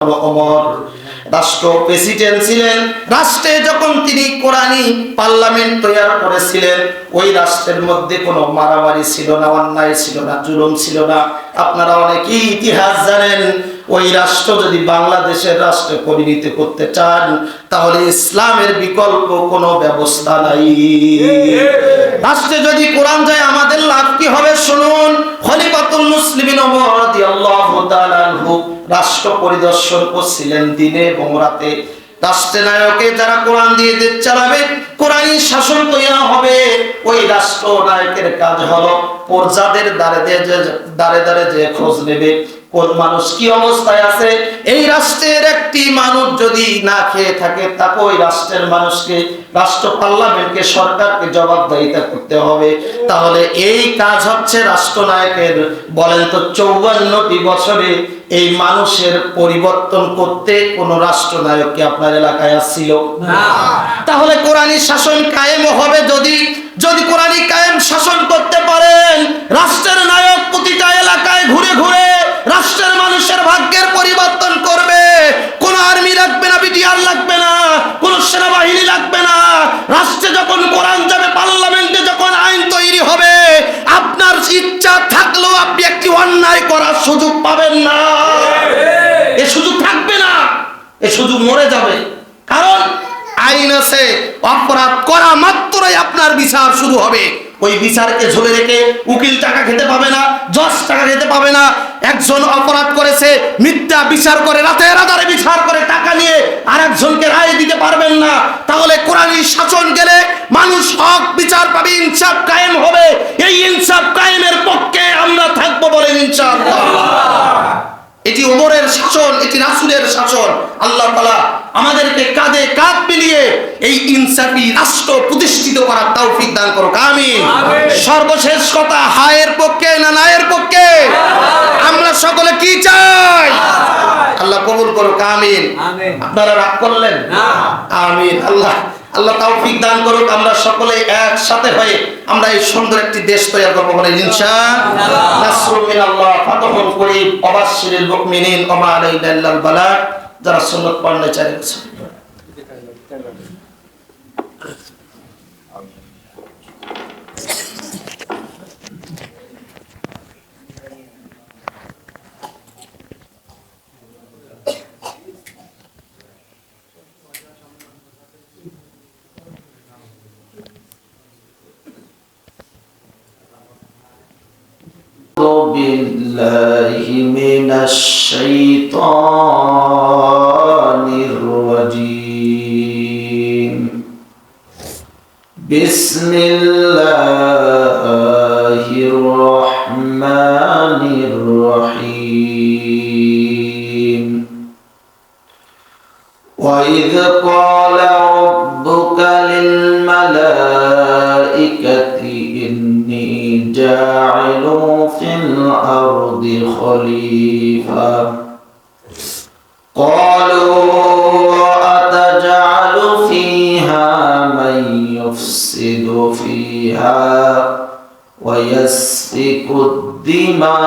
ওমর রাষ্ট্র প্রেসিডেন্ট ছিলেন। রাষ্ট্রে যখন তিনি কোরআনী পার্লামেন্ট তৈরি করেছিলেন, ওই রাষ্ট্রের মধ্যে কোনো মারামারি ছিল না, অন্যায় ছিল না, জুলুম ছিল না। আপনারা অনেকেই ইতিহাস জানেন। ওই রাষ্ট্র যদি বাংলাদেশের রাষ্ট্রে পরিণত করতে চান, তাহলে ইসলামের বিকল্প কোনো ব্যবস্থা নাই। রাষ্ট্রে যদি কোরআন যায়, আমাদের লাভ কি হবে শুনুন। খলিফাতুল মুসলিমিন ওমর রাদিয়াল্লাহু তাআলা আনহু রাষ্ট্র পরিদর্শন করছিলেন দিনে এবং রাতে। রাষ্ট্রনায়কে যারা কোরআন দিয়ে দেশ চালাবে, কোরআনী শাসন তৈরি হবে, ওই রাষ্ট্রনায়কের কাজ হলো প্রজাদের দাঁড়ে দাঁড়ে যে খোঁজ নেবে কোন মানুষ কি অবস্থায় আছে। এই রাষ্ট্রের একটি মানুষ যদি না খেয়ে থাকে, তাকে ওই রাষ্ট্রের মানুষকে, রাষ্ট্র পার্লামেন্টকে, সরকারকে জবাবদিহিতা করতে হবে। তাহলে এই কাজ হচ্ছে রাষ্ট্রনায়কের। বলেন তো 54টি বছরে এই মানুষের পরিবর্তন করতে কোন রাষ্ট্রনায়ক কি আপনার এলাকায় আসছিল? না। তাহলে কোরআনী শাসন কায়েম হবে যদি কোরআনী কায়েম শাসন করতে পারেন, রাষ্ট্রের নায়ক প্রতিটা এলাকায় ঘুরে ঘুরে রাষ্ট্রের মানুষের ভাগ্যের পরিবর্তন করবে। কোন আর্মি লাগবে না, বিটিআর লাগবে না, কোন সেনাবাহিনী লাগবে না। রাষ্ট্রে যখন কোরআন যাবে, পার্লামেন্টে যখন আইন তৈরি হবে, আপনার ইচ্ছা থাকলেও আপনি একটি অন্যায় করার সুযোগ পাবেন না। এ সুযোগ থাকবে না, এ সুযোগ মরে যাবে। কারণ আইন আছে, অপরাধ করা মাত্রই আপনার বিচার শুরু হবে। ওই বিচারকে ঝুলে রেখে উকিল টাকা খেতে পাবে না, জজ টাকা খেতে পাবে না। একজন অপরাধ করেছে, মিথ্যা বিচার করে, রাতের আধারে বিচার করে টাকা নিয়ে আরেকজনকে রায় দিতে পারবেন না। তাহলে কোরআনী শাসন গেলে মানুষ হক বিচার পাবে, ইনসাফ কায়েম হবে। এই ইনসাফ কায়েমের পক্ষে আমরা থাকবো, বলেন ইনশাআল্লাহ। এটি ওমরের শাসন, এটি রাসূলের শাসন। আল্লাহ তাআলা আমাদেরকে কাঁধে কাঁধ মিলিয়ে এই ইনসাফি রাষ্ট্র প্রতিষ্ঠিত করার তৌফিক দান করুক, আমিন। সর্বশেষ কথা, হায়ের পক্ষে না নায়ের পক্ষে? আমরা সকলে কি চাই? আল্লাহ কবুল করুক, আমিন। আপনারা রাগ করলেন না? আমিন। আল্লাহ তৌফিক দান করুক, আমরা সকলে একসাথে হয়ে আমরা এই সুন্দর একটি দেশ তৈরি করব, বলে ইনশাআল্লাহ। নাসরুম মিনাল্লাহ, ফাতহুল করিম, ওয়াবাশশিরিল মুমিনিন, ওয়া মা আলাইনা ইল্লাল বালাগ। যারা সুন্নাত পড়লে চাই গেছে। بالله من الشيطان الرجيم. بسم الله الرحمن الرحيم. وإذ قال ربك للملائكة إني جاعل في الأرض خليفة قالوا أتجعل فيها من يفسد فيها ويسفك الدماء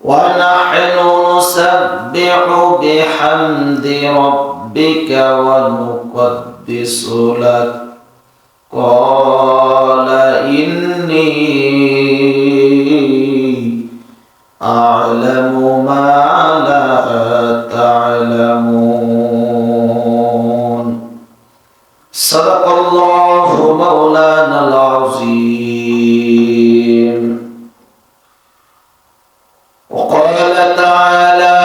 ونحن نسبح بحمد ربك ونقدس لك قال إني أعلم ما لا تعلمون. صدق الله مولانا العظيم. وقال تعالى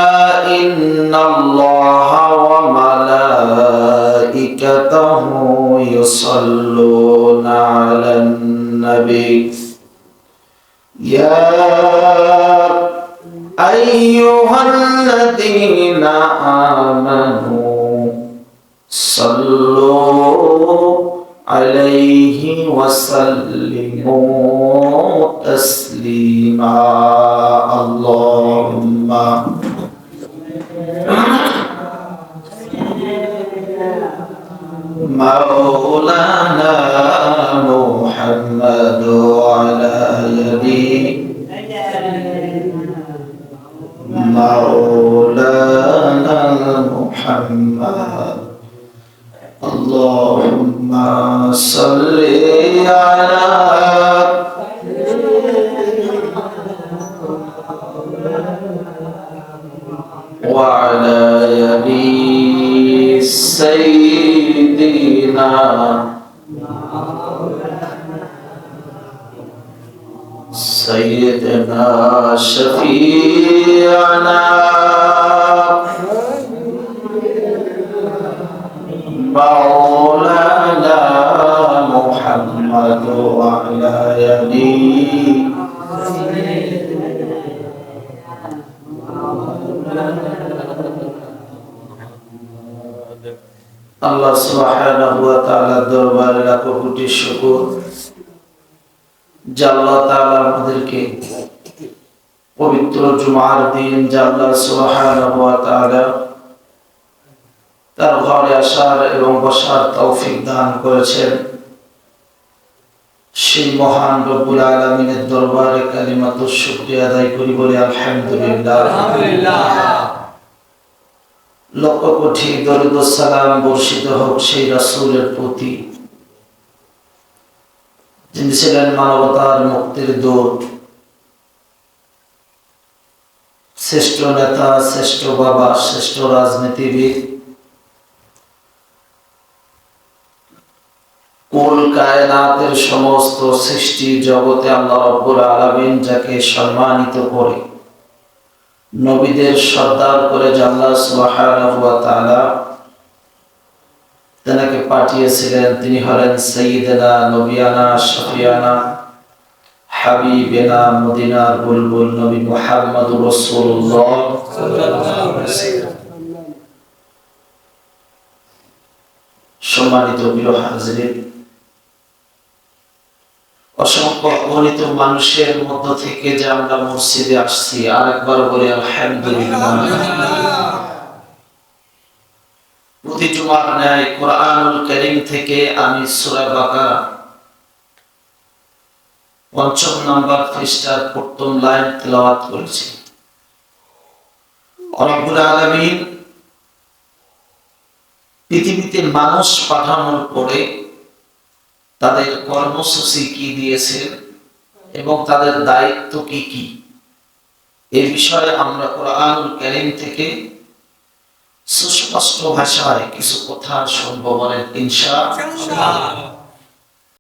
إن الله وملائكته يصلون على النبي يا أيها الذين آمنوا صلوا عليه وسلموا تسليما. اللهم مولانا محمد وعلى آله مولانا محمد اللهم صل على وعلى آل سيدنا سيدنا شفيعنا مولانا محمد وعلى آله আল্লাহ সুবহানাহু ওয়া তাআলা দরবারে লাখো কোটি শুকর যে আল্লাহ তাআলা আমাদেরকে পবিত্র জুমার দিন যে আল্লাহ সুবহানাহু ওয়া তাআলা তার ঘরে আসার এবং বসার তৌফিক দান করেছেন সেই মহান রব্বুল আলামিনের দরবারে কালিমাতুশ শুকরিয়া আদায় করি বলে আলহামদুলিল্লাহ। লক্ষ কোটি দরুদ ও সালাম বর্ষিত হোক সেই রাসূলের প্রতি যিনি ছিলেন মানবতার মুক্তির দূত, শ্রেষ্ঠ নেতা, শ্রেষ্ঠ বাবা, শ্রেষ্ঠ রাজনীতিবিদ, কুল কায়নাতের সমস্ত সৃষ্টি জগতে আল্লাহ রাব্বুল আলামিন যাকে সম্মানিত করে নবীদের সর্দার করে আল্লাহ সুবহানাহু ওয়া তাআলা তাকে পাঠিয়েছিলেন। তিনি হলেন সাইয়্যিদনা নবিয়ানা শফিয়ানা হাবিবেনা মদিনার বুলবুল নবী মুহাম্মদুর রাসূলুল্লাহ সাল্লাল্লাহু আলাইহি ওয়াসাল্লাম। সম্মানিত প্রিয় হাজিরিন, অসংখ্য অগণিত মানুষের মধ্য থেকে যে আমরা মসজিদে আসছি, আরেকবার বলি আলহামদুলিল্লাহ। প্রতি জুমার ন্যায় কোরআনুল কারীম থেকে আমি সূরা বাকারা ৫ম নম্বর পৃষ্ঠার প্রথম লাইন তেলাওয়াত করেছি। রব্বুল আলামিন পৃথিবীতে মানুষ পাঠানোর পরে তাদের কর্মসূচি কি দিয়েছেন এবং তাদের দায়িত্ব কি কি, এই বিষয়ে আমরা কোরআনুল কারীম থেকে সুস্পষ্ট ভাষায় কিছু কথা শুনবো, বলেন ইনশাআল্লাহ।